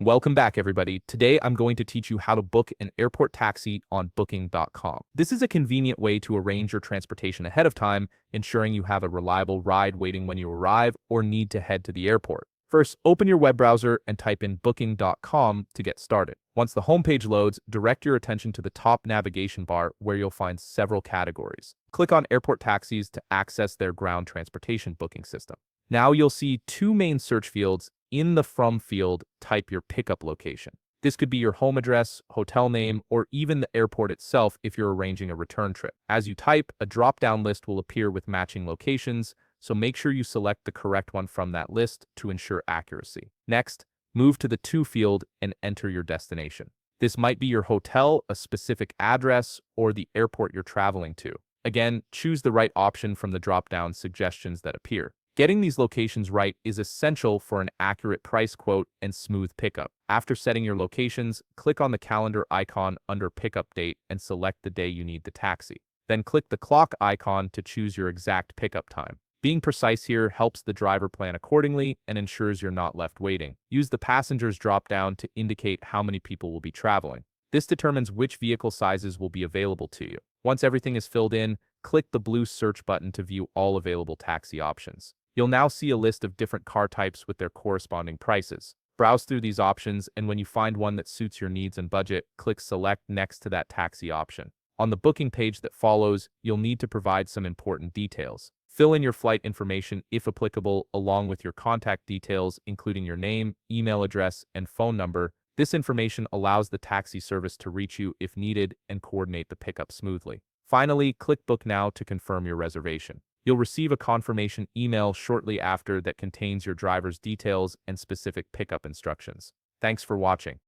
Welcome back, everybody. Today, I'm going to teach you how to book an airport taxi on booking.com. This is a convenient way to arrange your transportation ahead of time, ensuring you have a reliable ride waiting when you arrive or need to head to the airport. First, open your web browser and type in booking.com to get started. Once the homepage loads, direct your attention to the top navigation bar where you'll find several categories. Click on airport taxis to access their ground transportation booking system. Now you'll see two main search fields. In the From field, type your pickup location. This could be your home address, hotel name, or even the airport itself if you're arranging a return trip. As you type, a drop-down list will appear with matching locations, so make sure you select the correct one from that list to ensure accuracy. Next, move to the To field and enter your destination. This might be your hotel, a specific address, or the airport you're traveling to. Again, choose the right option from the drop-down suggestions that appear. Getting these locations right is essential for an accurate price quote and smooth pickup. After setting your locations, click on the calendar icon under Pickup Date and select the day you need the taxi. Then click the clock icon to choose your exact pickup time. Being precise here helps the driver plan accordingly and ensures you're not left waiting. Use the Passengers drop-down to indicate how many people will be traveling. This determines which vehicle sizes will be available to you. Once everything is filled in, click the blue search button to view all available taxi options. You'll now see a list of different car types with their corresponding prices. Browse through these options, and when you find one that suits your needs and budget, click Select next to that taxi option. On the booking page that follows, you'll need to provide some important details. Fill in your flight information if applicable, along with your contact details, including your name, email address, and phone number. This information allows the taxi service to reach you if needed and coordinate the pickup smoothly. Finally, click Book Now to confirm your reservation. You'll receive a confirmation email shortly after that contains your driver's details and specific pickup instructions. Thanks for watching.